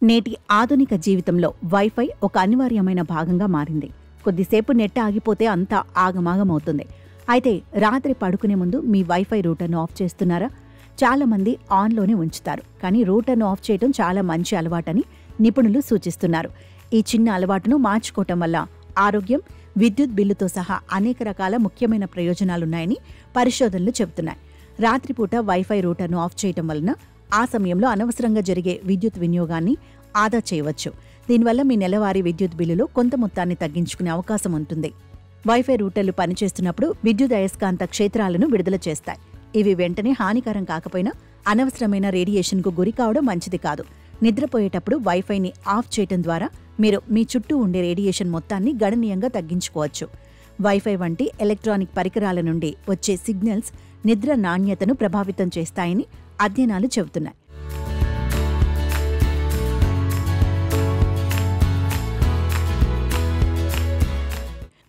నేటి ఆధునిక జీవితంలో వైఫై ఒక అనివార్యమైన భాగంగా మారింది. కొద్దిసేపు నెట్ ఆగిపోతే అంతా ఆగమాగమవుతుంది. అయితే రాత్రి పడుకునే ముందు మీ వైఫై రూటర్ను ఆఫ్ చేస్తున్నారా? చాలా మంది ఆన్లోనే ఉంచుతారు, కానీ రూటర్ను ఆఫ్ చేయడం చాలా మంచి అలవాటని నిపుణులు సూచిస్తున్నారు. ఈ చిన్న అలవాటును మార్చుకోవటం వల్ల ఆరోగ్యం, విద్యుత్ బిల్లుతో సహా అనేక రకాల ముఖ్యమైన ప్రయోజనాలున్నాయని పరిశోధనలు చెబుతున్నాయి. రాత్రిపూట వైఫై రూటర్ను ఆఫ్ చేయటం వలన ఆ సమయంలో అనవసరంగా జరిగే విద్యుత్ వినియోగాన్ని ఆదా చేయవచ్చు. దీనివల్ల మీ నెలవారీ విద్యుత్ బిల్లులో కొంత మొత్తాన్ని తగ్గించుకునే అవకాశం ఉంటుంది. వైఫై రూటర్లు పనిచేస్తున్నప్పుడు విద్యుత్ అయస్కాంత క్షేత్రాలను విడుదల చేస్తాయి. ఇవి వెంటనే హానికరం కాకపోయినా అనవసరమైన రేడియేషన్కు గురి కావడం మంచిది కాదు. నిద్రపోయేటప్పుడు వైఫైని ఆఫ్ చేయటం ద్వారా మీరు మీ చుట్టూ ఉండే రేడియేషన్ మొత్తాన్ని గణనీయంగా తగ్గించుకోవచ్చు. వైఫై వంటి ఎలక్ట్రానిక్ పరికరాల నుండి వచ్చే సిగ్నల్స్ నిద్ర నాణ్యతను ప్రభావితం చేస్తాయని అధ్యయనాలు చెబుతున్నాయి.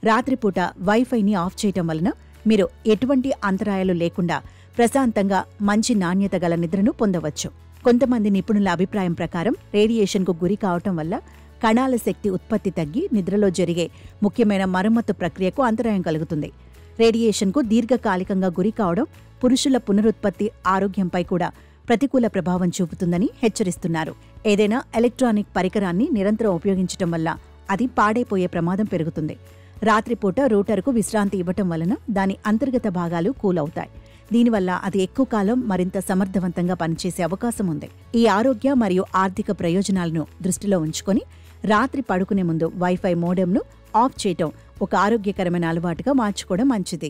రాత్రిపూట వైఫైని ఆఫ్ చేయటం వలన మీరు ఎటువంటి అంతరాయాలు లేకుండా ప్రశాంతంగా మంచి నాణ్యత గల నిద్రను పొందవచ్చు. కొంతమంది నిపుణుల అభిప్రాయం ప్రకారం రేడియేషన్కు గురి కావటం వల్ల కణాల శక్తి ఉత్పత్తి తగ్గి నిద్రలో జరిగే ముఖ్యమైన మరమ్మతు ప్రక్రియకు అంతరాయం కలుగుతుంది. రేడియేషన్కు దీర్ఘకాలికంగా గురి కావడం పురుషుల పునరుత్పత్తి ఆరోగ్యంపై కూడా ప్రతికూల ప్రభావం చూపుతుందని హెచ్చరిస్తున్నారు. ఏదైనా ఎలక్ట్రానిక్ పరికరాన్ని నిరంతరం ఉపయోగించటం వల్ల అది పాడైపోయే ప్రమాదం పెరుగుతుంది. రాత్రిపూట రూటర్కు విశ్రాంతి ఇవ్వటం వలన దాని అంతర్గత భాగాలు కూల్ అవుతాయి. దీనివల్ల అది ఎక్కువ కాలం మరింత సమర్థవంతంగా పనిచేసే అవకాశం ఉంది. ఈ ఆరోగ్య మరియు ఆర్థిక ప్రయోజనాలను దృష్టిలో ఉంచుకొని రాత్రి పడుకునే ముందు వైఫై మోడెంను ఆఫ్ చేయటం ఒక ఆరోగ్యకరమైన అలవాటుగా మార్చుకోవడం మంచిది.